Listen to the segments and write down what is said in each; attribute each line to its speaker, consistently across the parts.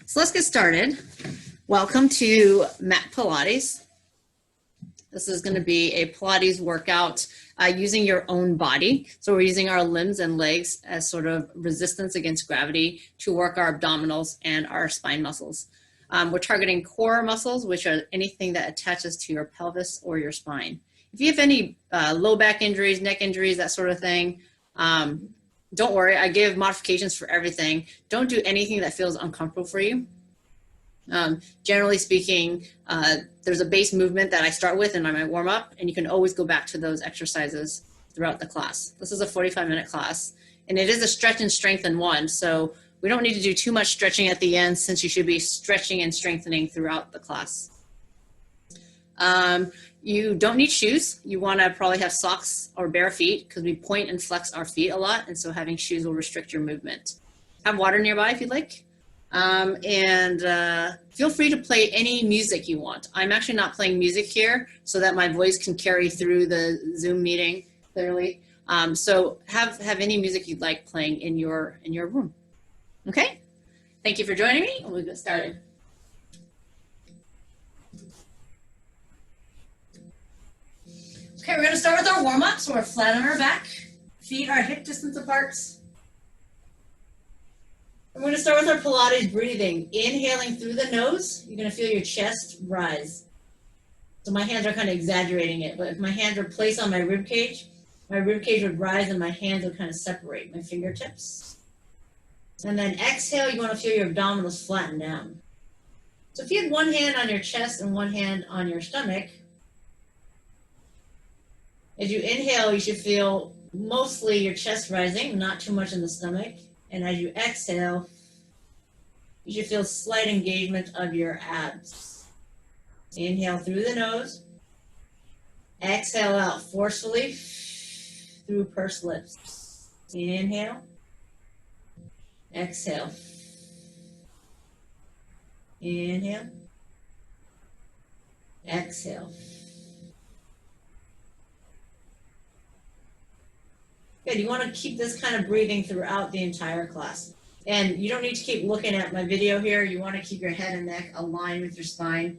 Speaker 1: So let's get started. Welcome to Mat Pilates. This is going to be a Pilates workout using your own body. So we're using our limbs and legs as sort of resistance against gravity to work our abdominals and our spine muscles. We're targeting core muscles, which are anything that attaches to your pelvis or your spine. If you have any low back injuries, neck injuries, that sort of thing, don't worry, I give modifications for everything. Don't do anything that feels uncomfortable for you. Generally speaking, there's a base movement that I start with in my warm up, and you can always go back to those exercises throughout the class. This is a 45-minute class, and it is a stretch and strengthen one, so we don't need to do too much stretching at the end since you should be stretching and strengthening throughout the class. You don't need shoes. You want to probably have socks or bare feet because we point and flex our feet a lot, and so having shoes will restrict your movement. Have water nearby if you'd like. Feel free to play any music you want. I'm actually not playing music here so that my voice can carry through the Zoom meeting clearly. So have any music you'd like playing in your room. Okay? Thank you for joining me, and we'll get started. Okay, we're going to start with our warm-up. So we're flat on our back. Feet are hip distance apart. We're going to start with our Pilates breathing. Inhaling through the nose, you're going to feel your chest rise. So my hands are kind of exaggerating it, but if my hands were placed on my rib cage would rise and my hands would kind of separate my fingertips. And then exhale, you want to feel your abdominals flatten down. So if you had one hand on your chest and one hand on your stomach, as you inhale, you should feel mostly your chest rising, not too much in the stomach. And as you exhale, you should feel slight engagement of your abs. Inhale through the nose. Exhale out forcefully through pursed lips. Inhale. Exhale. Inhale. Exhale. Good, you want to keep this kind of breathing throughout the entire class. And you don't need to keep looking at my video here. You want to keep your head and neck aligned with your spine.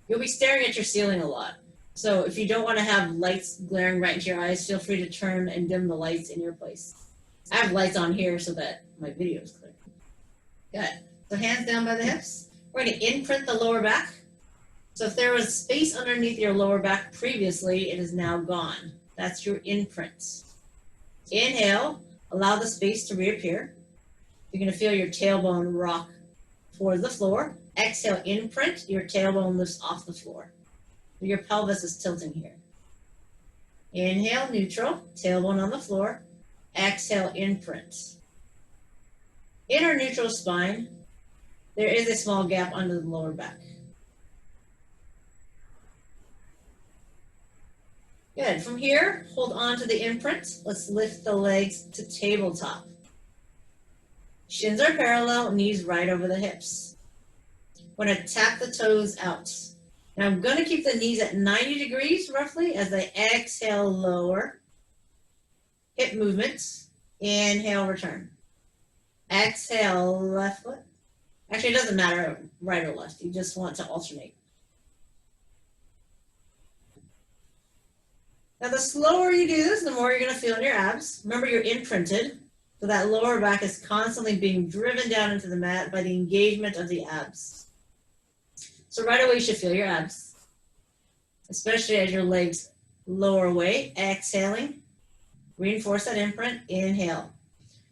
Speaker 1: You'll be staring at your ceiling a lot. So if you don't want to have lights glaring right into your eyes, feel free to turn and dim the lights in your place. I have lights on here so that my video is clear. Good. So hands down by the hips. We're going to imprint the lower back. So if there was space underneath your lower back previously, it is now gone. That's your imprint. Inhale, allow the space to reappear. You're going to feel your tailbone rock towards the floor. Exhale, imprint, your tailbone lifts off the floor. Your pelvis is tilting here. Inhale, neutral, tailbone on the floor. Exhale, imprint. In our neutral spine, there is a small gap under the lower back. Good. From here, hold on to the imprint. Let's lift the legs to tabletop. Shins are parallel, knees right over the hips. We're going to tap the toes out. Now I'm going to keep the knees at 90 degrees roughly as I exhale, lower. Hip movements. Inhale, return. Exhale, left foot. Actually, it doesn't matter right or left. You just want to alternate. Now, the slower you do this, the more you're going to feel in your abs. Remember, you're imprinted, so that lower back is constantly being driven down into the mat by the engagement of the abs. So right away, you should feel your abs, especially as your legs lower away. Exhaling, reinforce that imprint. Inhale.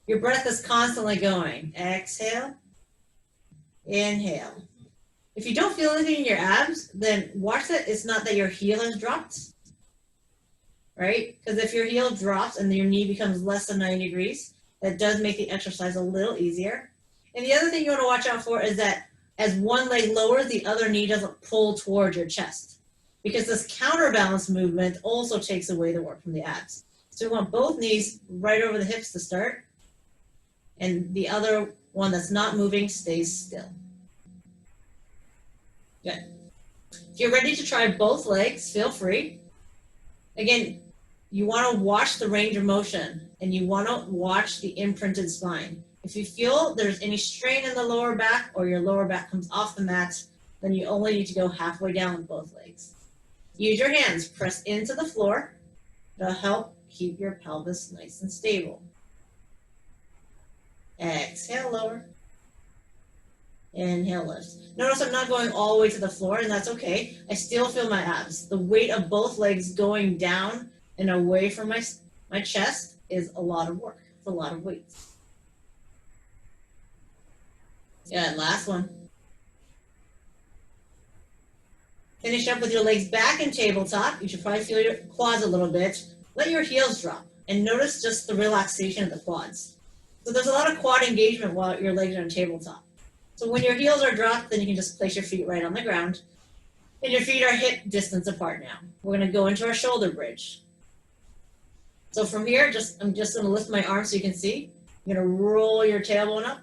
Speaker 1: Your breath is constantly going. Exhale, inhale. If you don't feel anything in your abs, then watch that it's not that your heel has dropped. Right? Because if your heel drops and your knee becomes less than 90 degrees, that does make the exercise a little easier. And the other thing you want to watch out for is that as one leg lowers, the other knee doesn't pull towards your chest. Because this counterbalance movement also takes away the work from the abs. So we want both knees right over the hips to start. And the other one that's not moving stays still. Good. If you're ready to try both legs, feel free. Again, you want to watch the range of motion and you want to watch the imprinted spine. If you feel there's any strain in the lower back or your lower back comes off the mat, then you only need to go halfway down with both legs. Use your hands, press into the floor to help keep your pelvis nice and stable. Exhale, lower. Inhale, lift. Notice I'm not going all the way to the floor, and that's okay. I still feel my abs. The weight of both legs going down and away from my chest is a lot of work. It's a lot of weight. Good, last one. Finish up with your legs back in tabletop. You should probably feel your quads a little bit. Let your heels drop and notice just the relaxation of the quads. So there's a lot of quad engagement while your legs are in tabletop. So when your heels are dropped, then you can just place your feet right on the ground. And your feet are hip distance apart now. We're going to go into our shoulder bridge. So from here, I'm just going to lift my arms so you can see. You're going to roll your tailbone up,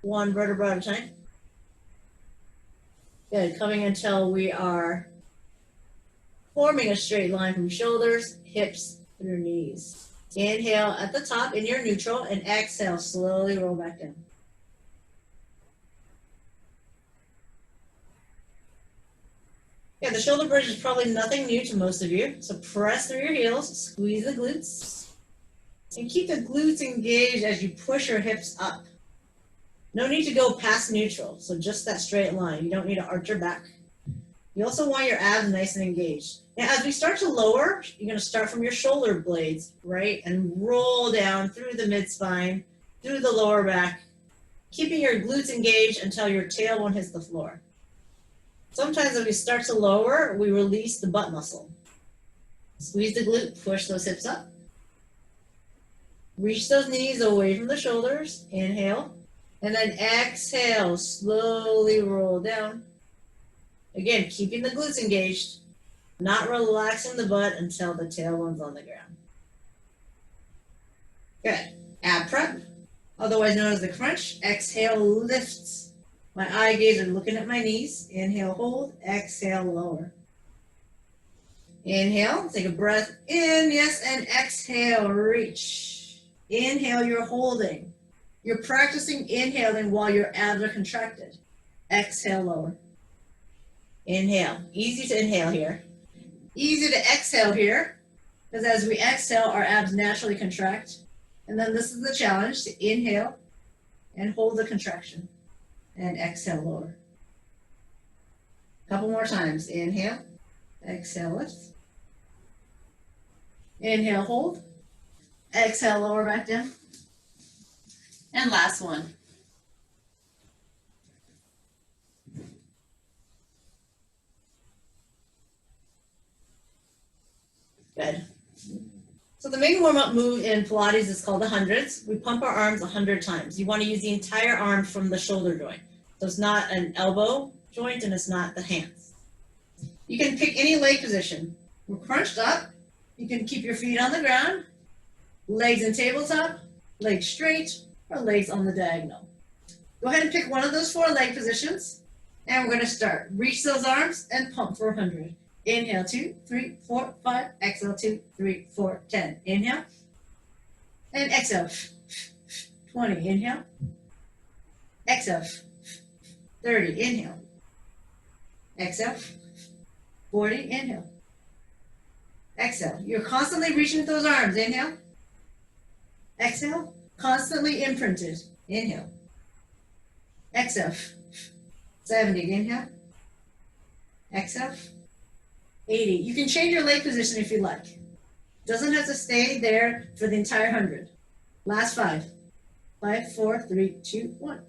Speaker 1: one vertebra at a time. Good, coming until we are forming a straight line from shoulders, hips, through knees. Inhale at the top in your neutral, and exhale, slowly roll back down. Yeah, the shoulder bridge is probably nothing new to most of you. So press through your heels, squeeze the glutes, and keep the glutes engaged as you push your hips up. No need to go past neutral, so just that straight line. You don't need to arch your back. You also want your abs nice and engaged. Now, as we start to lower, you're going to start from your shoulder blades, right? And roll down through the mid-spine, through the lower back, keeping your glutes engaged until your tailbone hits the floor. Sometimes as we start to lower, we release the butt muscle. Squeeze the glute, push those hips up. Reach those knees away from the shoulders. Inhale. And then exhale, slowly roll down. Again, keeping the glutes engaged, not relaxing the butt until the tailbone's on the ground. Good. Ab prep, otherwise known as the crunch. Exhale, lifts. My eye gaze are looking at my knees. Inhale, hold. Exhale, lower. Inhale, take a breath in, yes, and exhale, reach. Inhale, you're holding. You're practicing inhaling while your abs are contracted. Exhale, lower. Inhale. Easy to inhale here. Easy to exhale here, because as we exhale, our abs naturally contract. And then this is the challenge, to inhale and hold the contraction. And exhale, lower. Couple more times. Inhale, exhale, lift. Inhale, hold. Exhale, lower back down. And last one. Good. So the main warm-up move in Pilates is called the hundreds. We pump our arms 100 times. You want to use the entire arm from the shoulder joint. So it's not an elbow joint and it's not the hands. You can pick any leg position. We're crunched up. You can keep your feet on the ground, legs in tabletop, legs straight, or legs on the diagonal. Go ahead and pick one of those 4 leg positions. And we're going to start. Reach those arms and pump for 100. Inhale, 2, 3, 4, 5. Exhale, 2, 3, 4, 10. Inhale. And exhale. 20. Inhale. Exhale. 30. Inhale. Exhale. 40. Inhale. Exhale. You're constantly reaching with those arms. Inhale. Exhale. Constantly imprinted. Inhale. Exhale. 70. Inhale. Exhale. 80. You can change your leg position if you like. Doesn't have to stay there for the entire 100. Last 5. 5, 4, 3, 2, 1.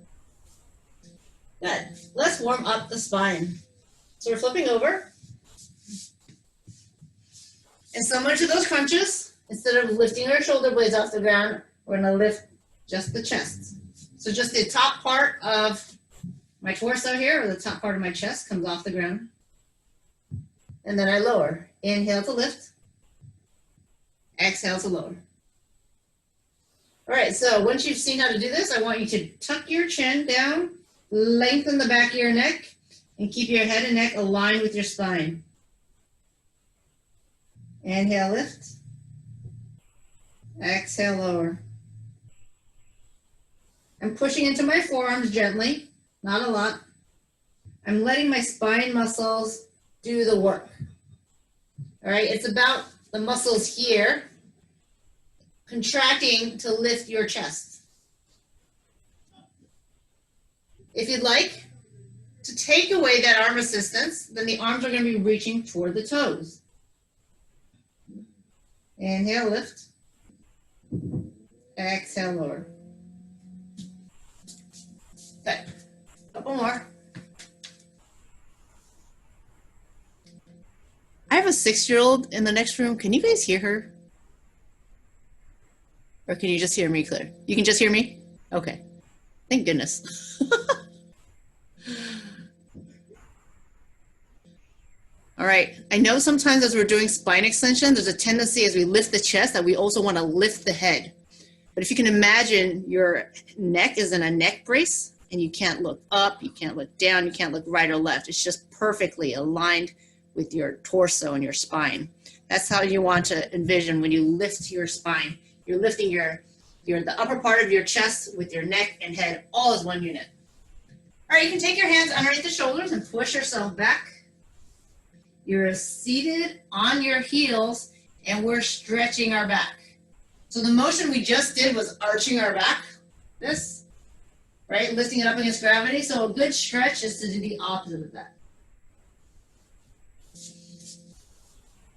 Speaker 1: Good. Let's warm up the spine. So we're flipping over. And similar to those crunches, instead of lifting our shoulder blades off the ground, we're going to lift just the chest. So just the top part of my torso here, or the top part of my chest, comes off the ground. And then I lower. Inhale to lift. Exhale to lower. All right, so once you've seen how to do this, I want you to tuck your chin down, lengthen the back of your neck, and keep your head and neck aligned with your spine. Inhale, lift. Exhale, lower. I'm pushing into my forearms gently, not a lot. I'm letting my spine muscles do the work. All right, it's about the muscles here contracting to lift your chest. If you'd like to take away that arm assistance, then the arms are going to be reaching toward the toes. Inhale, lift. Exhale, lower. Good. Couple more. I have a 6-year-old in the next room. Can you guys hear her? Or can you just hear me clear? You can just hear me? Okay. Thank goodness. All right. I know sometimes as we're doing spine extension, there's a tendency as we lift the chest that we also want to lift the head. But if you can imagine your neck is in a neck brace and you can't look up, you can't look down, you can't look right or left. It's just perfectly aligned with your torso and your spine. That's how you want to envision when you lift your spine. You're lifting the upper part of your chest with your neck and head all as one unit. All right, you can take your hands underneath the shoulders and push yourself back. You're seated on your heels and we're stretching our back. So the motion we just did was arching our back, this, right? Lifting it up against gravity. So a good stretch is to do the opposite of that.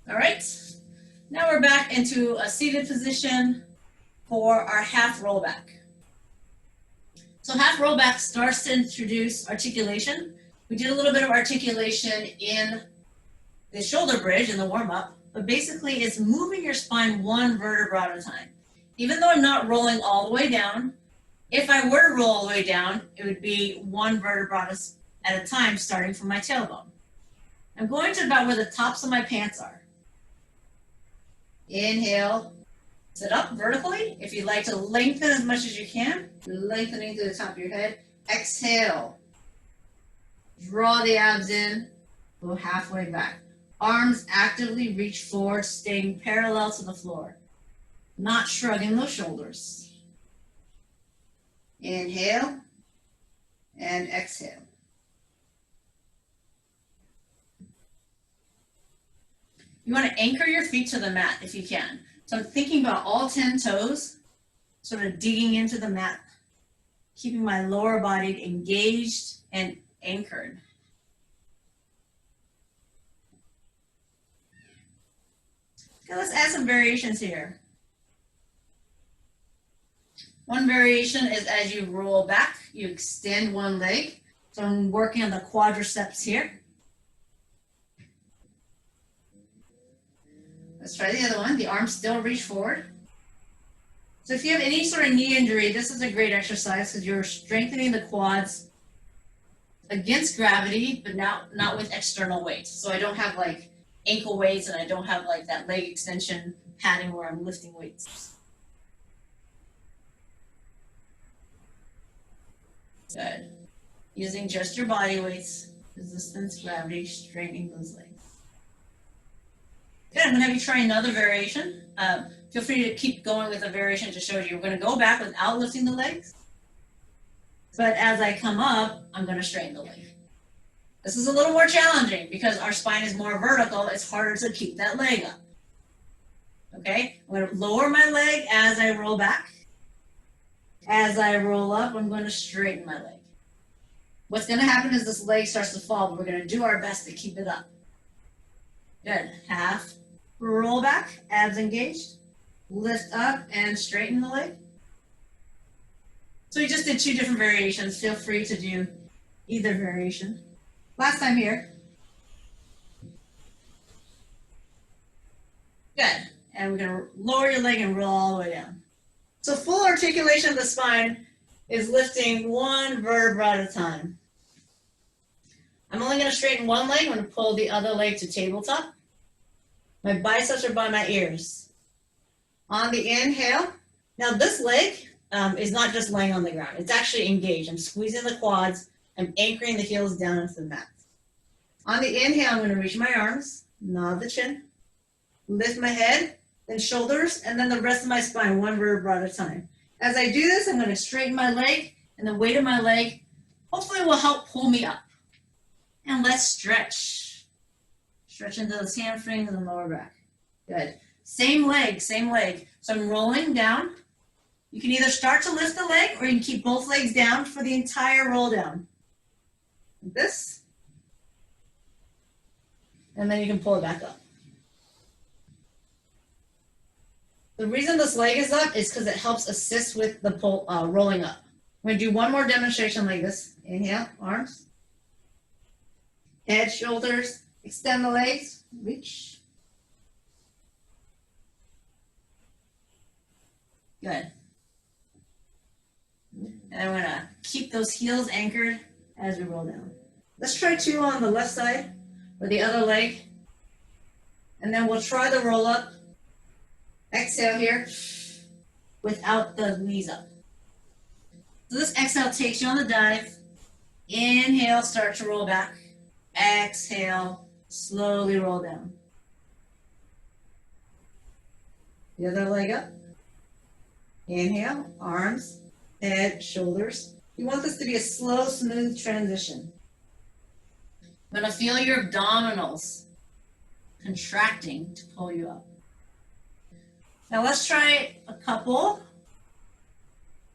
Speaker 1: All right, now we're back into a seated position for our half rollback. So half rollback starts to introduce articulation. We did a little bit of articulation in the shoulder bridge in the warm-up, but basically it's moving your spine one vertebra at a time. Even though I'm not rolling all the way down, if I were to roll all the way down, it would be one vertebra at a time starting from my tailbone. I'm going to about where the tops of my pants are. Inhale, sit up vertically. If you'd like to lengthen as much as you can, lengthening to the top of your head. Exhale, draw the abs in, go halfway back. Arms actively reach forward, staying parallel to the floor, not shrugging those shoulders. Inhale and exhale. You want to anchor your feet to the mat if you can. So I'm thinking about all 10 toes, sort of digging into the mat, keeping my lower body engaged and anchored. Okay, let's add some variations here. One variation is as you roll back, you extend one leg. So I'm working on the quadriceps here. Let's try the other one. The arms still reach forward. So if you have any sort of knee injury, this is a great exercise because you're strengthening the quads against gravity, but not with external weights. So I don't have like ankle weights and I don't have like that leg extension padding where I'm lifting weights. Good. Using just your body weights, resistance, gravity, straightening those legs. Good, I'm gonna have you try another variation. Feel free to keep going with the variation to show you. We're gonna go back without lifting the legs. But as I come up, I'm gonna straighten the leg. This is a little more challenging because our spine is more vertical. It's harder to keep that leg up. Okay, I'm gonna lower my leg as I roll back. As I roll up, I'm gonna straighten my leg. What's gonna happen is this leg starts to fall, but we're gonna do our best to keep it up. Good, half roll back, abs engaged, lift up and straighten the leg. So we just did 2 different variations. Feel free to do either variation. Last time here. Good, and we're gonna lower your leg and roll all the way down. So full articulation of the spine is lifting one vertebra at a time. I'm only gonna straighten one leg. I'm gonna pull the other leg to tabletop. My biceps are by my ears. On the inhale, now this leg is not just laying on the ground. It's actually engaged. I'm squeezing the quads. I'm anchoring the heels down into the mat. On the inhale, I'm gonna reach my arms, nod the chin, lift my head, then shoulders, and then the rest of my spine, one vertebra at a time. As I do this, I'm gonna straighten my leg And the weight of my leg hopefully will help pull me up. And let's stretch. Stretch into those hamstrings and lower back. Good. Same leg, same leg. So I'm rolling down. You can either start to lift the leg or you can keep both legs down for the entire roll down. Like this. And then you can pull it back up. The reason this leg is up is because it helps assist with the rolling up. I'm going to do one more demonstration like this. Inhale, arms. Head, shoulders. Extend the legs. Reach. Good. And I'm going to keep those heels anchored as we roll down. Let's try 2 on the left side or the other leg. And then we'll try the roll up. Exhale here without the knees up. So this exhale takes you on the dive. Inhale, start to roll back. Exhale, slowly roll down. The other leg up. Inhale, arms, head, shoulders. You want this to be a slow, smooth transition. I'm going to feel your abdominals contracting to pull you up. Now let's try a couple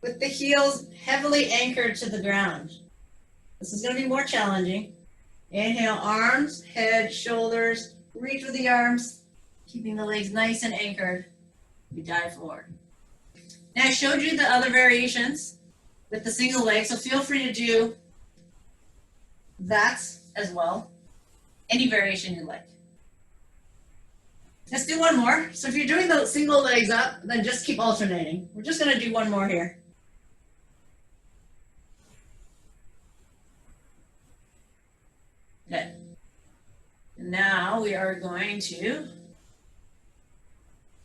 Speaker 1: with the heels heavily anchored to the ground. This is going to be more challenging. Inhale, arms, head, shoulders, reach with the arms, keeping the legs nice and anchored. We dive forward. Now I showed you the other variations with the single leg, so feel free to do that as well. Any variation you like. Let's do one more. So if you're doing the single legs up, then just keep alternating. We're just going to do one more here. Good. And now we are going to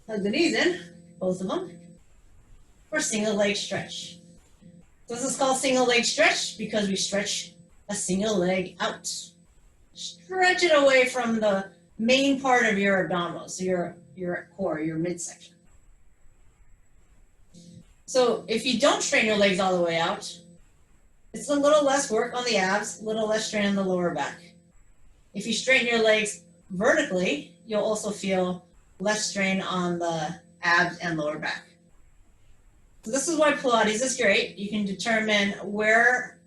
Speaker 1: hug the knees in, both of them, for single leg stretch. This is called single leg stretch because we stretch a single leg out. Stretch it away from the main part of your abdominals, so your core, your midsection. So if you don't strain your legs all the way out, it's a little less work on the abs, a little less strain on the lower back. If you straighten your legs vertically, you'll also feel less strain on the abs and lower back. So this is why Pilates is great. You can determine where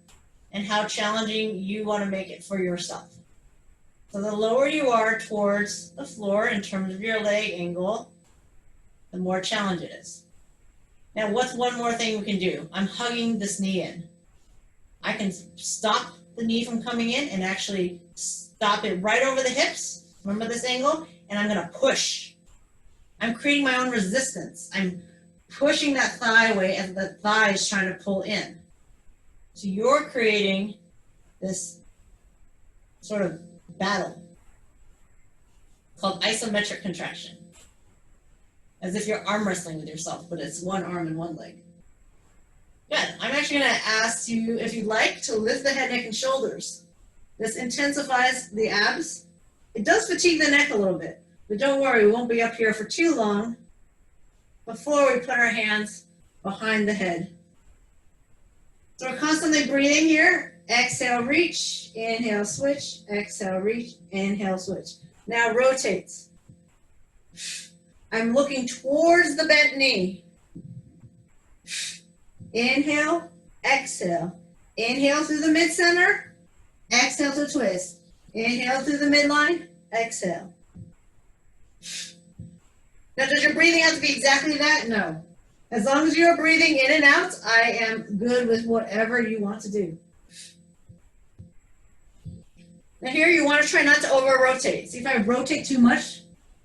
Speaker 1: and how challenging you want to make it for yourself. So the lower you are towards the floor in terms of your leg angle, the more challenge it is. Now, what's one more thing we can do? I'm hugging this knee in. I can stop the knee from coming in and actually stop it right over the hips. Remember this angle? And I'm going to push. I'm creating my own resistance. I'm pushing that thigh away as the thigh is trying to pull in. So you're creating this sort of battle called isometric contraction, as if you're arm wrestling with yourself, but it's one arm and one leg. Good. I'm actually going to ask you, if you'd like, to lift the head, neck, and shoulders. This intensifies the abs. It does fatigue the neck a little bit, but don't worry, we won't be up here for too long before we put our hands behind the head. So we're constantly breathing here. Exhale, reach. Inhale, switch. Exhale, reach. Inhale, switch. Now rotates. I'm looking towards the bent knee. Inhale, exhale. Inhale through the mid-center. Exhale to twist. Inhale through the midline. Exhale. Now, does your breathing have to be exactly that? No. As long as you're breathing in and out, I am good with whatever you want to do. Now here, you want to try not to over-rotate. See if I rotate too much?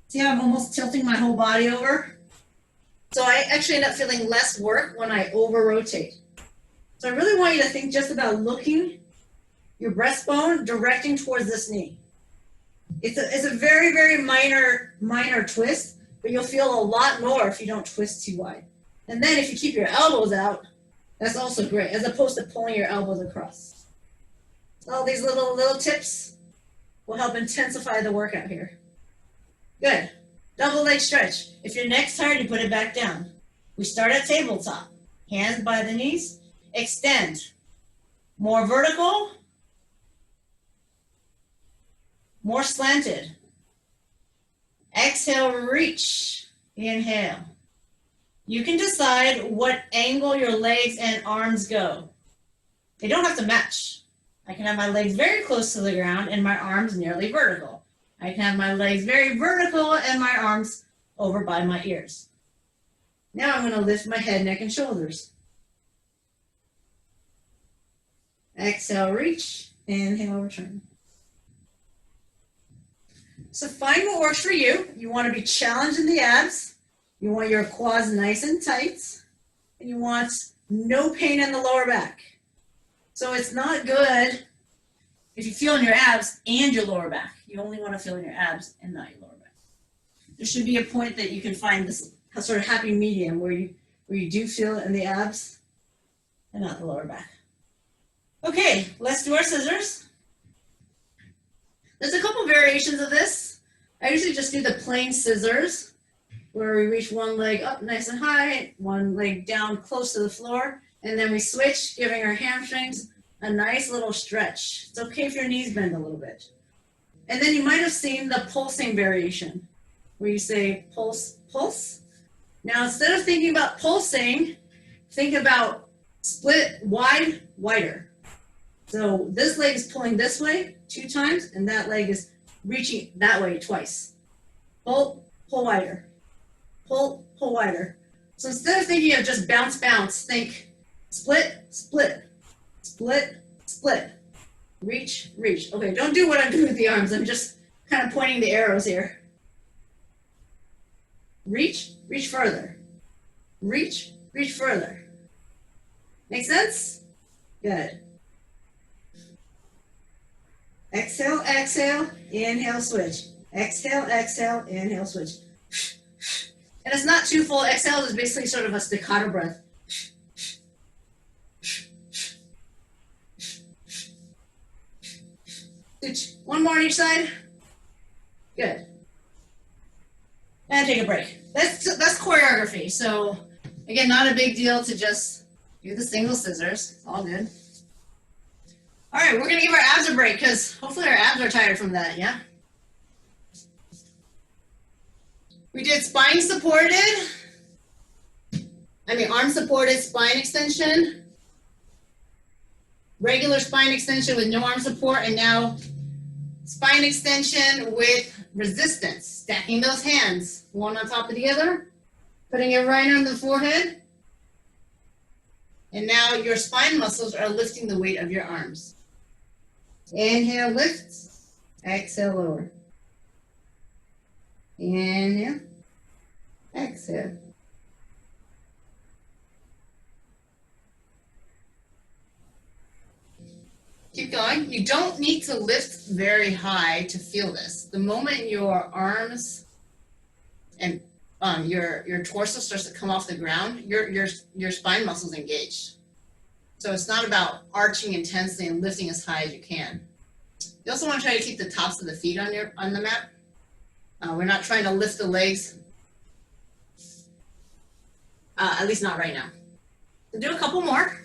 Speaker 1: See how I'm almost tilting my whole body over? So I actually end up feeling less work when I over-rotate. So I really want you to think just about looking your breastbone directing towards this knee. It's a very, very minor twist, but you'll feel a lot more if you don't twist too wide. And then if you keep your elbows out, that's also great, as opposed to pulling your elbows across. All these little tips will help intensify the workout here. Good. Double leg stretch. If your neck's tired, you put it back down. We start at tabletop, hands by the knees, extend. More vertical, more slanted. Exhale, reach. Inhale. You can decide what angle your legs and arms go. They don't have to match. I can have my legs very close to the ground and my arms nearly vertical. I can have my legs very vertical and my arms over by my ears. Now I'm going to lift my head, neck, and shoulders. Exhale, reach. Inhale, return. So find what works for you. You want to be challenged in the abs. You want your quads nice and tight. And you want no pain in the lower back. So it's not good if you feel in your abs and your lower back. You only want to feel in your abs and not your lower back. There should be a point that you can find this sort of happy medium where you do feel it in the abs and not the lower back. Okay, let's do our scissors. There's a couple variations of this. I usually just do the plain scissors where we reach one leg up nice and high, one leg down close to the floor, and then we switch, giving our hamstrings a nice little stretch. It's okay if your knees bend a little bit. And then you might have seen the pulsing variation where you say pulse, pulse. Now instead of thinking about pulsing, think about split wide, wider. So this leg is pulling this way 2 times, and that leg is reaching that way twice. Pull, pull wider. Pull, pull wider. So instead of thinking of just bounce, bounce, think split, split, split, split. Reach, reach. Okay, don't do what I'm doing with the arms. I'm just kind of pointing the arrows here. Reach, reach further. Reach, reach further. Make sense? Good. Exhale, exhale, inhale, switch. Exhale, exhale, inhale, switch. And it's not too full. Exhale is basically sort of a staccato breath. One more on each side. Good. And take a break. That's choreography. So again, not a big deal to just do the single scissors. It's all good. All right, we're gonna give our abs a break because hopefully our abs are tired from that, yeah? We did spine supported, arm supported spine extension, regular spine extension with no arm support, and now spine extension with resistance, stacking those hands, one on top of the other, putting it right on the forehead, and now your spine muscles are lifting the weight of your arms. Inhale, lift. Exhale, lower. Inhale. Exhale. Keep going. You don't need to lift very high to feel this. The moment your arms and your torso starts to come off the ground, your spine muscles engaged. So it's not about arching intensely and lifting as high as you can. You also want to try to keep the tops of the feet on the mat. We're not trying to lift the legs, at least not right now. So do a couple more.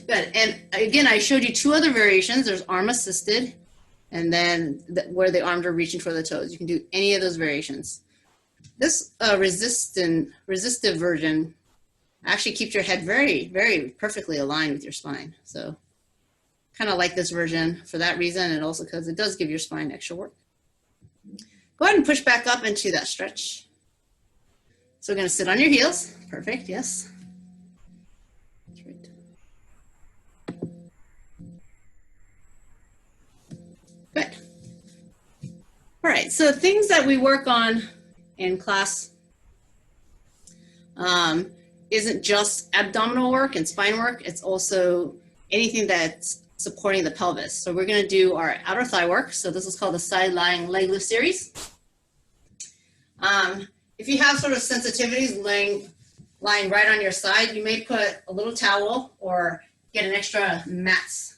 Speaker 1: Good. And again, I showed you 2 other variations. There's arm assisted, and then where the arms are reaching for the toes. You can do any of those variations. This resistive version actually keeps your head very, very perfectly aligned with your spine. So kind of like this version for that reason, and also because it does give your spine extra work. Go ahead and push back up into that stretch. So we're going to sit on your heels. Perfect, yes. That's right. Good. All right, so things that we work on in class isn't just abdominal work and spine work, it's also anything that's supporting the pelvis. So we're going to do our outer thigh work. So this is called the side lying leg lift series. If you have sort of sensitivities lying right on your side, you may put a little towel or get an extra mats.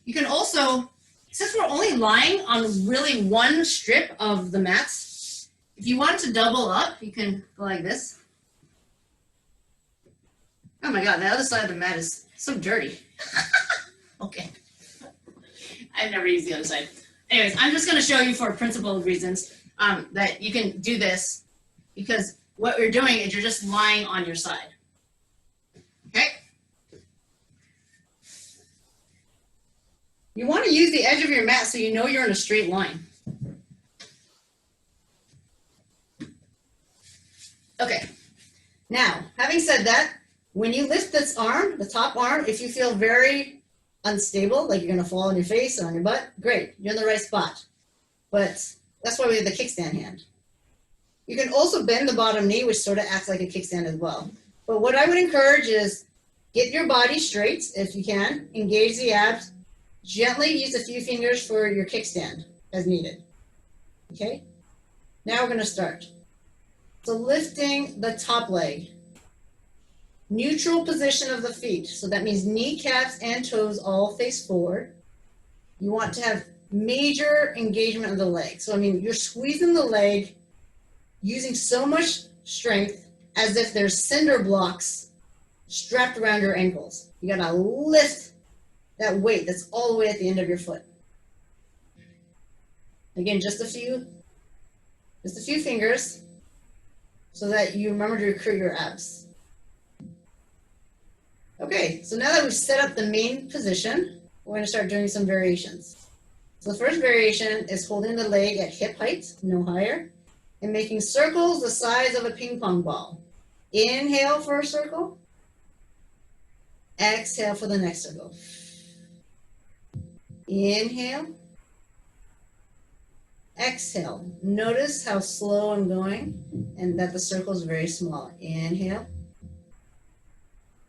Speaker 1: You can also, since we're only lying on really one strip of the mats, if you want to double up, you can go like this. Oh my God, the other side of the mat is so dirty. Okay. I've never used the other side. Anyways, I'm just going to show you for principled reasons that you can do this, because what you're doing is you're just lying on your side. Okay? You want to use the edge of your mat so you know you're in a straight line. Okay. Now, having said that, when you lift this arm, the top arm, if you feel very unstable, like you're going to fall on your face or on your butt, great, you're in the right spot. But that's why we have the kickstand hand. You can also bend the bottom knee, which sort of acts like a kickstand as well. But what I would encourage is get your body straight if you can, engage the abs, gently use a few fingers for your kickstand as needed. Okay? Now we're going to start. So lifting the top leg. Neutral position of the feet. So that means kneecaps and toes all face forward. You want to have major engagement of the leg. So, I mean, you're squeezing the leg using so much strength as if there's cinder blocks strapped around your ankles. You got to lift that weight that's all the way at the end of your foot. Again, just a few fingers so that you remember to recruit your abs. Okay, so now that we've set up the main position, we're going to start doing some variations. So the first variation is holding the leg at hip height, no higher, and making circles the size of a ping pong ball. Inhale for a circle. Exhale for the next circle. Inhale. Exhale. Notice how slow I'm going and that the circle is very small. Inhale.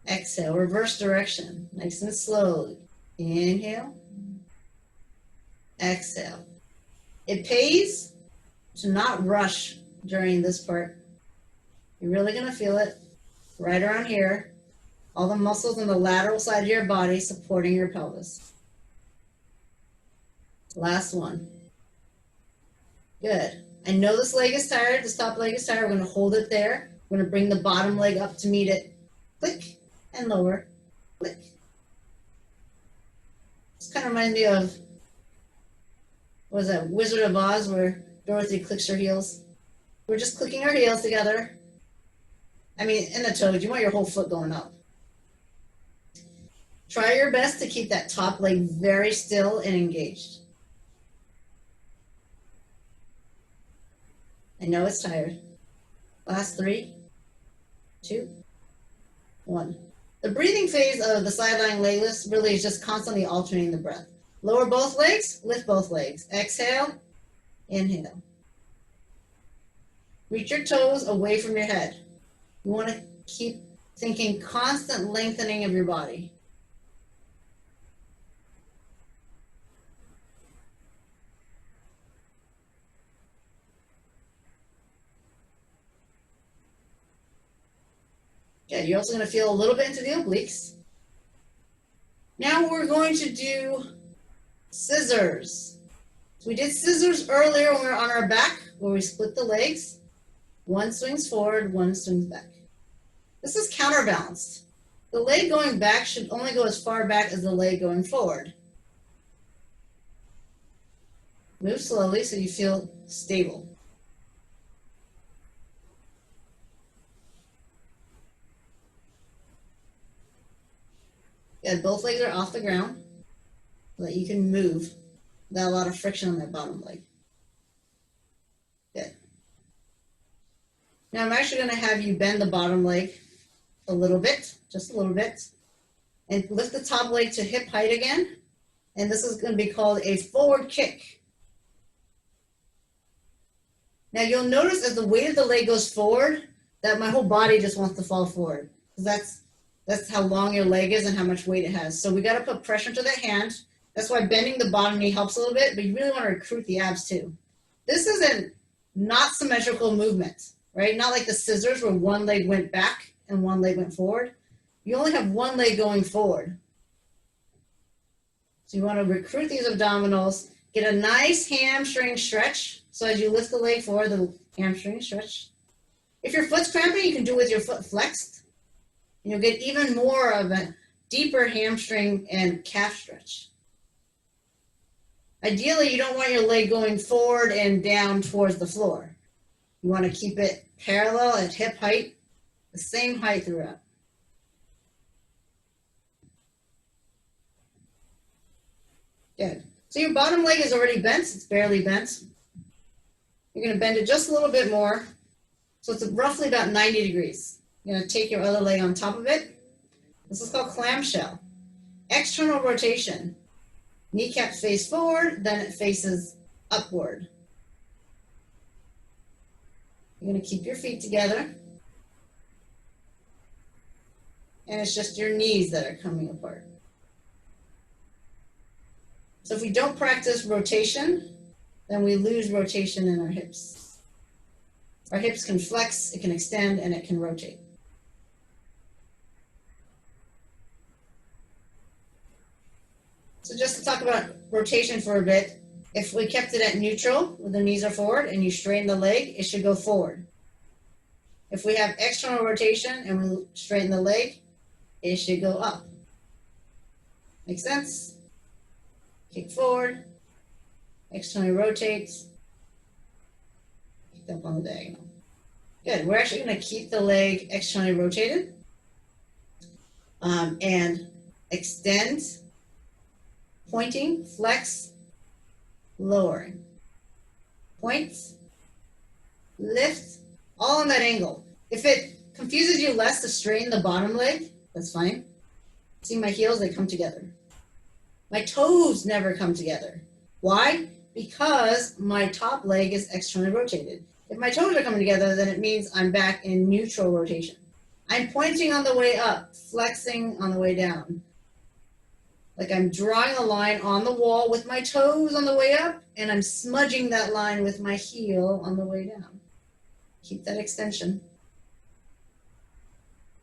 Speaker 1: Exhale. Reverse direction. Nice and slowly. Inhale. Exhale. It pays to not rush during this part. You're really going to feel it right around here. All the muscles on the lateral side of your body supporting your pelvis. Last one. Good. I know this leg is tired. This top leg is tired. We're going to hold it there. We're going to bring the bottom leg up to meet it. Click and lower. Click. This kind of reminds me of, what was that, Wizard of Oz, where Dorothy clicks her heels. We're just clicking our heels together. I mean, in the toes, you want your whole foot going up. Try your best to keep that top leg very still and engaged. I know it's tired. Last 3, 2, 1. The breathing phase of the sideline leg lifts really is just constantly alternating the breath. Lower both legs, lift both legs. Exhale, inhale. Reach your toes away from your head. You want to keep thinking constant lengthening of your body. Okay, you're also going to feel a little bit into the obliques. Now we're going to do scissors. So we did scissors earlier when we were on our back, where we split the legs. One swings forward, one swings back. This is counterbalanced. The leg going back should only go as far back as the leg going forward. Move slowly so you feel stable. Yeah, both legs are off the ground so that you can move without a lot of friction on that bottom leg. Good. Now I'm actually going to have you bend the bottom leg a little bit, just a little bit, and lift the top leg to hip height again. And this is going to be called a forward kick. Now you'll notice as the weight of the leg goes forward that my whole body just wants to fall forward. That's how long your leg is and how much weight it has. So we got to put pressure into the hand. That's why bending the bottom knee helps a little bit, but you really want to recruit the abs too. This is a not symmetrical movement, right? Not like the scissors where one leg went back and one leg went forward. You only have one leg going forward. So you want to recruit these abdominals, get a nice hamstring stretch. So as you lift the leg forward, the hamstring stretch. If your foot's cramping, you can do it with your foot flexed. And you'll get even more of a deeper hamstring and calf stretch. Ideally, you don't want your leg going forward and down towards the floor. You want to keep it parallel at hip height, the same height throughout. Good. So your bottom leg is already bent. It's barely bent. You're going to bend it just a little bit more. So it's roughly about 90 degrees. You're going to take your other leg on top of it. This is called clamshell. External rotation. Kneecap face forward, then it faces upward. You're going to keep your feet together. And it's just your knees that are coming apart. So if we don't practice rotation, then we lose rotation in our hips. Our hips can flex, it can extend, and it can rotate. So just to talk about rotation for a bit, if we kept it at neutral, where the knees are forward, and you straighten the leg, it should go forward. If we have external rotation and we straighten the leg, it should go up. Make sense? Kick forward, externally rotates, kick up on the diagonal. Good, we're actually gonna keep the leg externally rotated and extend, pointing, flex, lowering. Point, lift, all on that angle. If it confuses you less to straighten the bottom leg, that's fine. See my heels, they come together. My toes never come together. Why? Because my top leg is externally rotated. If my toes are coming together, then it means I'm back in neutral rotation. I'm pointing on the way up, flexing on the way down. Like I'm drawing a line on the wall with my toes on the way up, and I'm smudging that line with my heel on the way down. Keep that extension.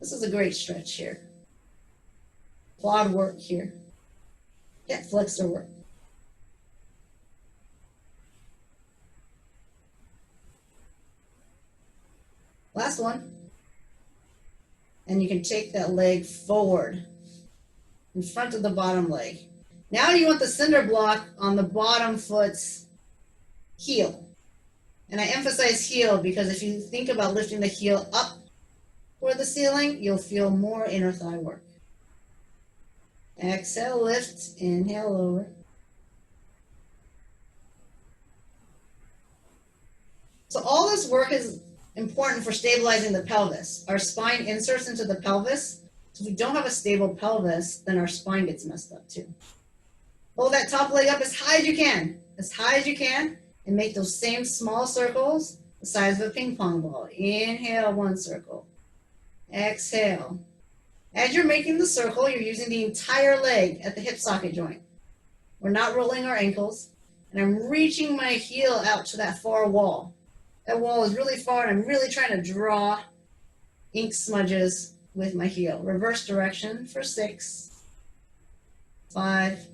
Speaker 1: This is a great stretch here. Quad work here. Hip flexor work. Last one. And you can take that leg forward in front of the bottom leg. Now you want the cinder block on the bottom foot's heel. And I emphasize heel because if you think about lifting the heel up toward the ceiling, you'll feel more inner thigh work. Exhale, lift, inhale, lower. So all this work is important for stabilizing the pelvis. Our spine inserts into the pelvis. So if we don't have a stable pelvis, then our spine gets messed up too. Hold that top leg up as high as you can, and make those same small circles the size of a ping pong ball. Inhale, one circle. Exhale. As you're making the circle, you're using the entire leg at the hip socket joint. We're not rolling our ankles, and I'm reaching my heel out to that far wall. That wall is really far, and I'm really trying to draw ink smudges with my heel. Reverse direction for 6, 5,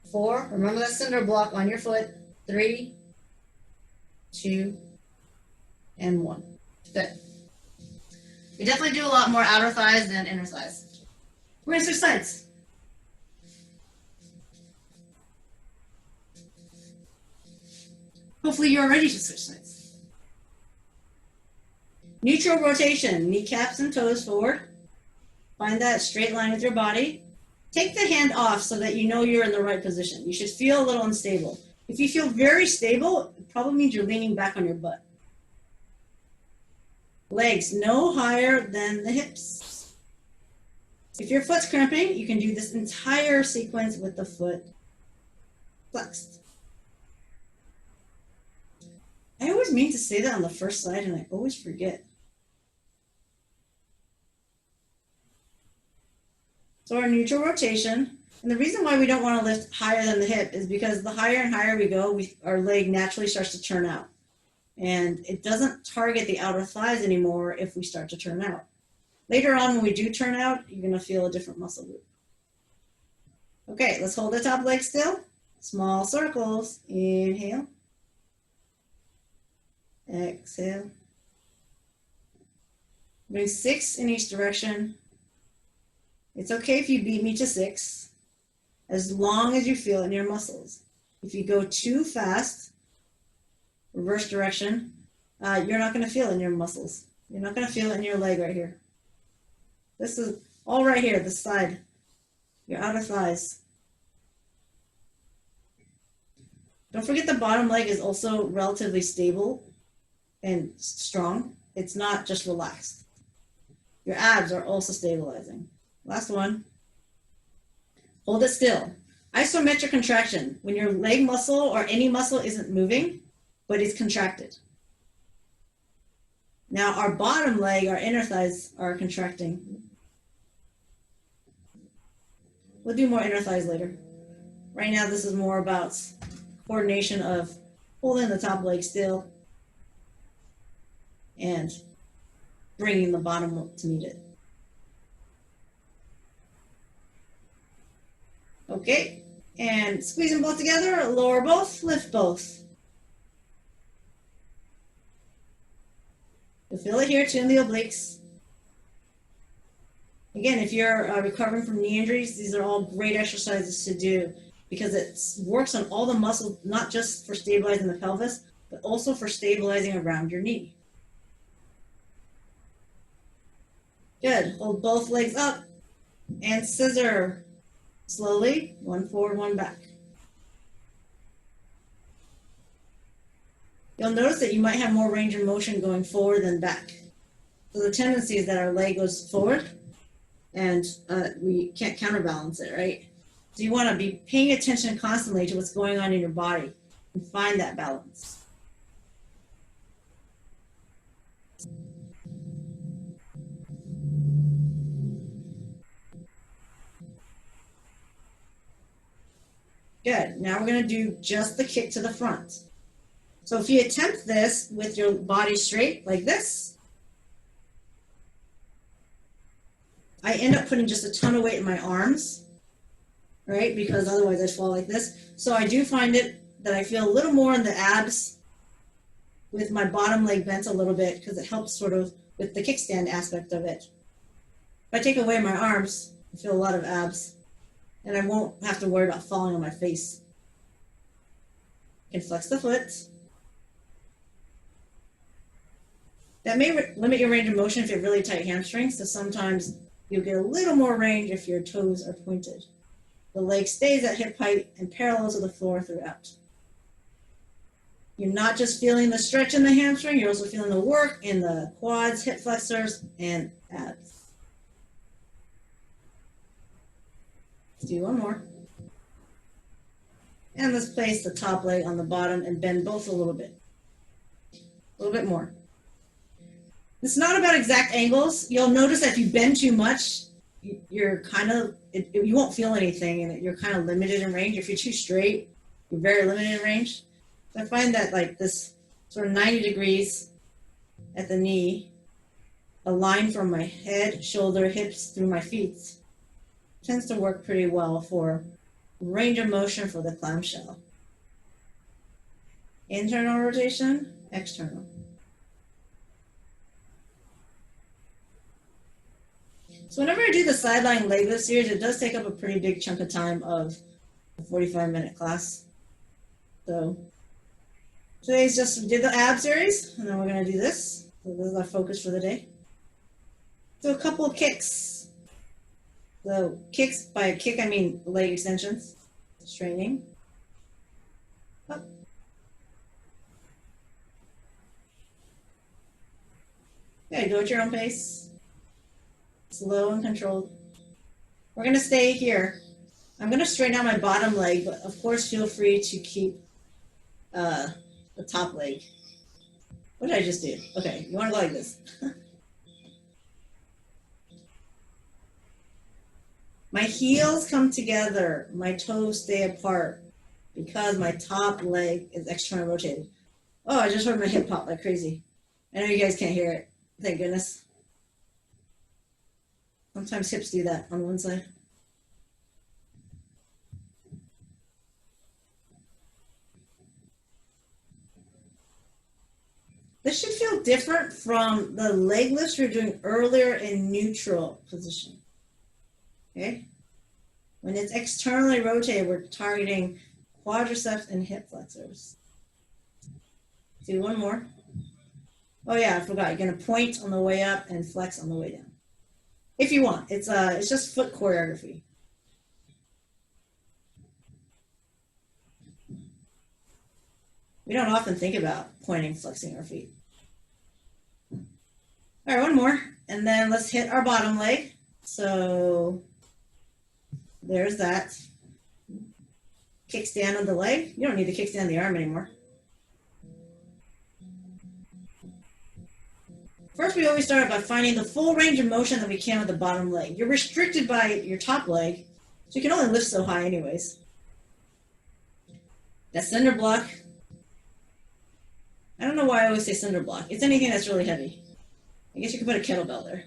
Speaker 1: 4. Remember that cinder block on your foot. 3, 2, and 1. Good. We definitely do a lot more outer thighs than inner thighs. We're going to switch sides. Hopefully you're ready to switch sides. Neutral rotation, kneecaps and toes forward. Find that straight line with your body. Take the hand off so that you know you're in the right position. You should feel a little unstable. If you feel very stable, it probably means you're leaning back on your butt. Legs no higher than the hips. If your foot's cramping, you can do this entire sequence with the foot flexed. I always mean to say that on the first side, and I always forget. So our neutral rotation, and the reason why we don't want to lift higher than the hip is because the higher and higher we go, our leg naturally starts to turn out. And it doesn't target the outer thighs anymore if we start to turn out. Later on, when we do turn out, you're going to feel a different muscle group. Okay, let's hold the top leg still. Small circles. Inhale. Exhale. I'm doing 6 in each direction. It's okay if you beat me to 6, as long as you feel it in your muscles. If you go too fast, reverse direction, you're not going to feel it in your muscles. You're not going to feel it in your leg right here. This is all right here, this side, your outer thighs. Don't forget the bottom leg is also relatively stable and strong. It's not just relaxed. Your abs are also stabilizing. Last one. Hold it still. Isometric contraction, when your leg muscle or any muscle isn't moving, but it's contracted. Now our bottom leg, our inner thighs are contracting. We'll do more inner thighs later. Right now this is more about coordination of holding the top leg still and bringing the bottom up to meet it. Okay, and squeeze them both together, lower both, lift both. You'll feel it here too in the obliques. Again, if you're recovering from knee injuries, these are all great exercises to do because it works on all the muscles, not just for stabilizing the pelvis, but also for stabilizing around your knee. Good. Hold both legs up and scissor. Slowly, one forward, one back. You'll notice that you might have more range of motion going forward than back. So the tendency is that our leg goes forward and we can't counterbalance it, right? So you want to be paying attention constantly to what's going on in your body and find that balance. Good. Now we're going to do just the kick to the front. So if you attempt this with your body straight like this, I end up putting just a ton of weight in my arms, right? Because otherwise I'd fall like this. So I do find it that I feel a little more in the abs with my bottom leg bent a little bit because it helps sort of with the kickstand aspect of it. If I take away my arms, I feel a lot of abs. And I won't have to worry about falling on my face. You can flex the foot. That may limit your range of motion if you have really tight hamstrings, so sometimes you'll get a little more range if your toes are pointed. The leg stays at hip height and parallel to the floor throughout. You're not just feeling the stretch in the hamstring, you're also feeling the work in the quads, hip flexors, and abs. Let's do one more. And let's place the top leg on the bottom and bend both a little bit. A little bit more. It's not about exact angles. You'll notice that if you bend too much, you're kind of, you won't feel anything and you're kind of limited in range. If you're too straight, you're very limited in range. So I find that like this sort of 90 degrees at the knee, a line from my head, shoulder, hips through my feet, tends to work pretty well for range of motion for the clamshell. Internal rotation, external. So whenever I do the sideline leg lift series, it does take up a pretty big chunk of time of a 45-minute class. So today's just, we did the ab series, and then we're going to do this. So this is our focus for the day. So a couple of kicks. So kicks, by kick I mean leg extensions, straightening. Up. Okay, go at your own pace. Slow and controlled. We're going to stay here. I'm going to straighten out my bottom leg, but of course feel free to keep the top leg. What did I just do? Okay, you want to go like this. My heels come together, my toes stay apart because my top leg is externally rotated. Oh, I just heard my hip pop like crazy. I know you guys can't hear it. Thank goodness. Sometimes hips do that on one side. This should feel little different from the leg lifts we were doing earlier in neutral position. Okay? When it's externally rotated, we're targeting quadriceps and hip flexors. Do one more. Oh yeah, I forgot. You're going to point on the way up and flex on the way down. If you want. It's just foot choreography. We don't often think about pointing, flexing our feet. All right, one more. And then let's hit our bottom leg. So there's that. Kickstand on the leg. You don't need to kickstand the arm anymore. First, we always start by finding the full range of motion that we can with the bottom leg. You're restricted by your top leg, so you can only lift so high anyways. That cinder block. I don't know why I always say cinder block. It's anything that's really heavy. I guess you could put a kettlebell there.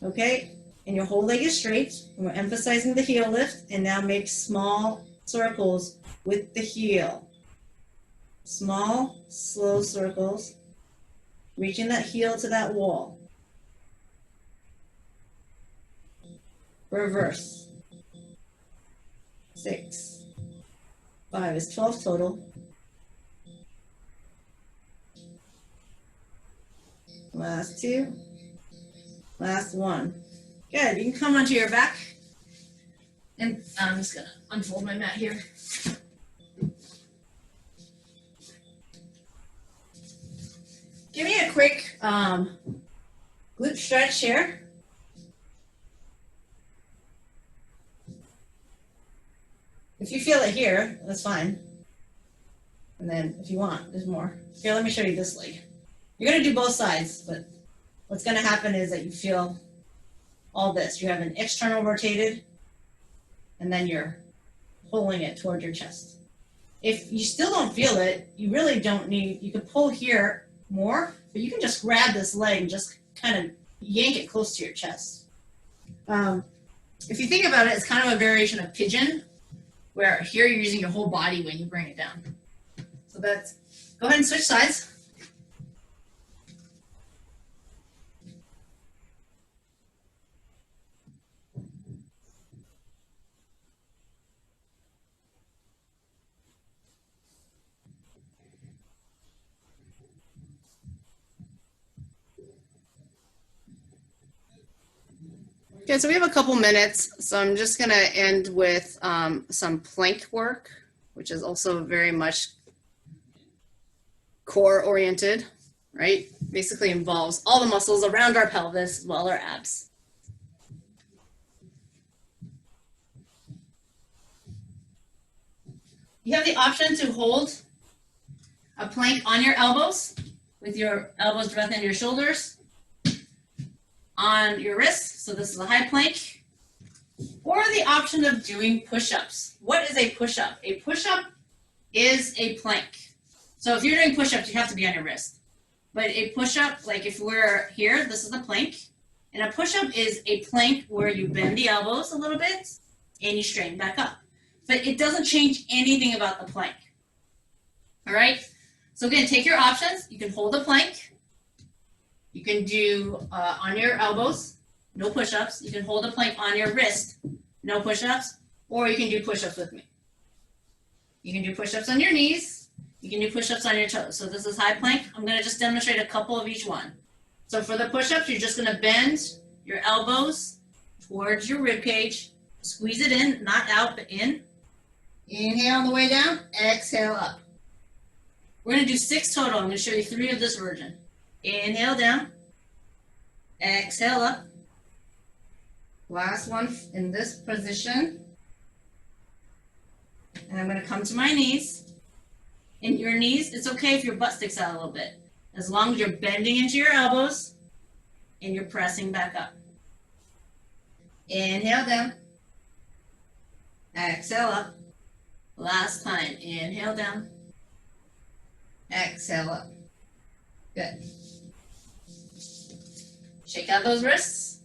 Speaker 1: Okay, and your whole leg is straight. And we're emphasizing the heel lift, and now make small circles with the heel. Small, slow circles, reaching that heel to that wall. Reverse. 6. 5 is 12 total. Last 2. Last 1. Good. You can come onto your back. And I'm just going to unfold my mat here. Give me a quick glute stretch here. If you feel it here, that's fine. And then if you want, there's more. Here, let me show you this leg. You're going to do both sides, but what's going to happen is that you feel all this. You have an external rotated, and then you're pulling it toward your chest. If you still don't feel it, you really don't need, you can pull here more, but you can just grab this leg and just kind of yank it close to your chest. If you think about it, it's kind of a variation of pigeon, where here you're using your whole body when you bring it down. So that's, go ahead and switch sides.
Speaker 2: Okay, so we have a couple minutes, so I'm just going to end with some plank work, which is also very much core oriented, right? Basically involves all the muscles around our pelvis as well as our abs.
Speaker 1: You have the option to hold a plank on your elbows with your elbows directly into your shoulders, on your wrists, so this is a high plank, or the option of doing push-ups. What is a push-up? A push-up is a plank. So if you're doing push-ups, you have to be on your wrist. But a push-up, like if we're here, this is a plank, and a push-up is a plank where you bend the elbows a little bit and you straighten back up. But it doesn't change anything about the plank. All right? So again, take your options. You can hold the plank. You can do on your elbows, no push-ups. You can hold a plank on your wrist, no push-ups, or you can do push-ups with me. You can do push-ups on your knees. You can do push-ups on your toes. So this is high plank. I'm going to just demonstrate a couple of each one. So for the push-ups, you're just going to bend your elbows towards your rib cage. Squeeze it in, not out, but in. Inhale on the way down. Exhale up. We're going to do 6 total. I'm going to show you 3 of this version. Inhale down, exhale up. Last one in this position. And I'm going to come to my knees. In your knees, it's okay if your butt sticks out a little bit, as long as you're bending into your elbows and you're pressing back up. Inhale down, exhale up. Last time, inhale down, exhale up. Good. Shake out those wrists.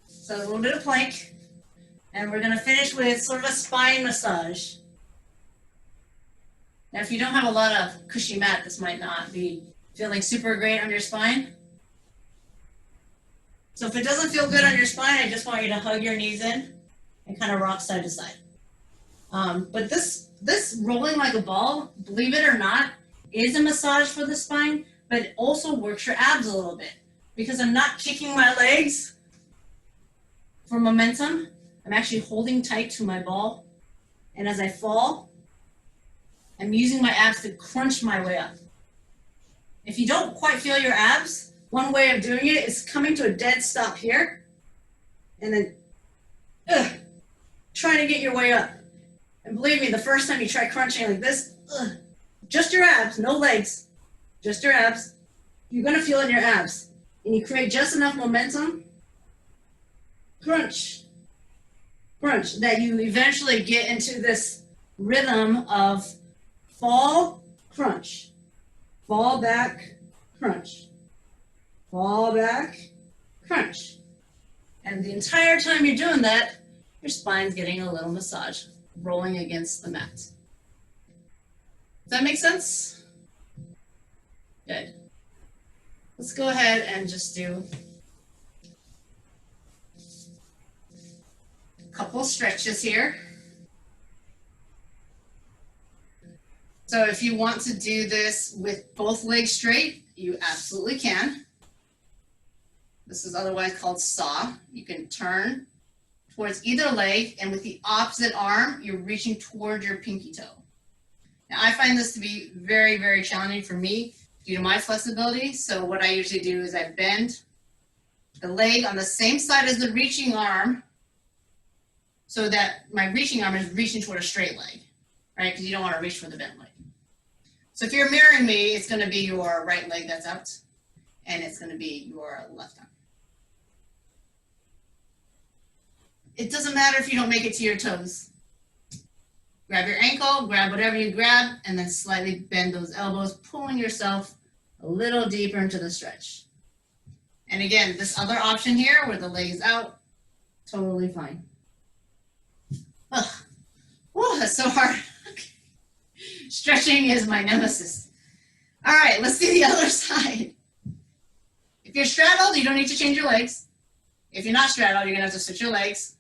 Speaker 1: So a little bit of plank. And we're gonna finish with sort of a spine massage. Now, if you don't have a lot of cushy mat, this might not be feeling super great on your spine. So if it doesn't feel good on your spine, I just want you to hug your knees in and kind of rock side to side. But this rolling like a ball, believe it or not, is a massage for the spine, but it also works your abs a little bit because I'm not kicking my legs for momentum. I'm actually holding tight to my ball. And as I fall, I'm using my abs to crunch my way up. If you don't quite feel your abs, one way of doing it is coming to a dead stop here and then trying to get your way up. And believe me, the first time you try crunching like this, just your abs, no legs, just your abs, you're gonna feel in your abs. And you create just enough momentum, crunch, crunch, that you eventually get into this rhythm of fall, crunch, fall back, crunch, fall back, crunch. And the entire time you're doing that, your spine's getting a little massage, rolling against the mat. Does that make sense? Good. Let's go ahead and just do a couple stretches here. So if you want to do this with both legs straight, you absolutely can. This is otherwise called saw. You can turn towards either leg, and with the opposite arm, you're reaching toward your pinky toe. Now, I find this to be very, very challenging for me due to my flexibility. So what I usually do is I bend the leg on the same side as the reaching arm so that my reaching arm is reaching toward a straight leg, right? Because you don't want to reach for the bent leg. So if you're mirroring me, it's going to be your right leg that's out, and it's going to be your left arm. It doesn't matter if you don't make it to your toes. Grab your ankle, grab whatever you grab, and then slightly bend those elbows, pulling yourself a little deeper into the stretch. And again, this other option here where the leg is out, totally fine. Ugh. Oh, that's so hard. Stretching is my nemesis. All right, let's do the other side. If you're straddled, you don't need to change your legs. If you're not straddled, you're gonna have to switch your legs.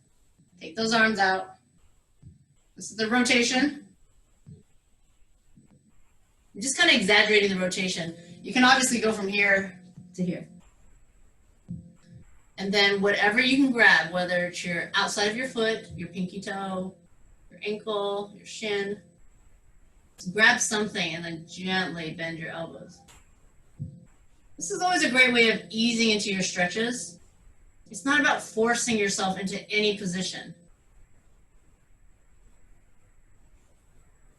Speaker 1: Take those arms out. This is the rotation. I'm just kind of exaggerating the rotation. You can obviously go from here to here. And then whatever you can grab, whether it's your outside of your foot, your pinky toe, your ankle, your shin, just grab something and then gently bend your elbows. This is always a great way of easing into your stretches. It's not about forcing yourself into any position.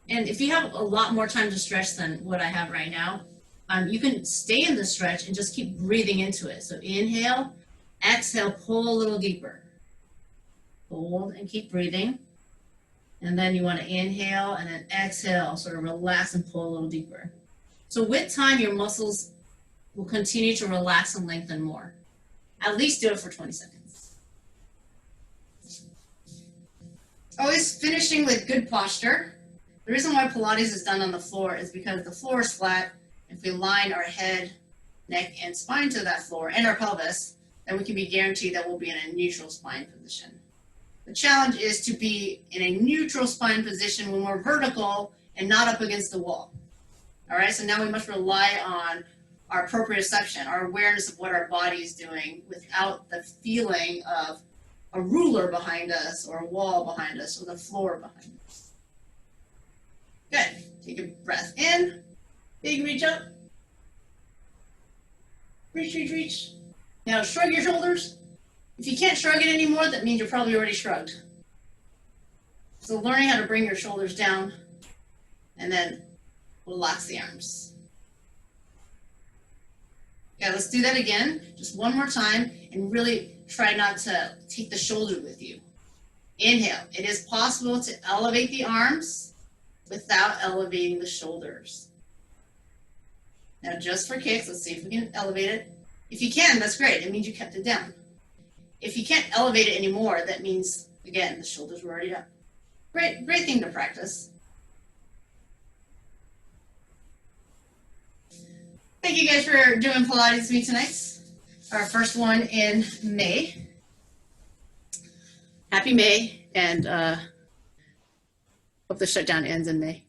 Speaker 1: And if you have a lot more time to stretch than what I have right now, you can stay in the stretch and just keep breathing into it. So inhale, exhale, pull a little deeper. Hold and keep breathing. And then you want to inhale and then exhale, sort of relax and pull a little deeper. So with time, your muscles will continue to relax and lengthen more. At least do it for 20 seconds. Always finishing with good posture. The reason why Pilates is done on the floor is because the floor is flat. If we line our head, neck, and spine to that floor and our pelvis, then we can be guaranteed that we'll be in a neutral spine position. The challenge is to be in a neutral spine position when we're vertical and not up against the wall. All right, so now we must rely on our proprioception, our awareness of what our body is doing without the feeling of a ruler behind us or a wall behind us or the floor behind us. Good. Take a breath in. Big reach up. Reach, reach, reach. Now shrug your shoulders. If you can't shrug it anymore, that means you're probably already shrugged. So learning how to bring your shoulders down and then relax the arms. Yeah, let's do that again, just one more time, and really try not to take the shoulder with you. Inhale. It is possible to elevate the arms without elevating the shoulders. Now, just for kicks, let's see if we can elevate it. If you can, that's great. It means you kept it down. If you can't elevate it anymore, that means
Speaker 2: Again, the shoulders were already up. Great thing to practice. Thank you guys for doing Pilates with me tonight. Our first one in May. Happy May, and hope the shutdown ends in May.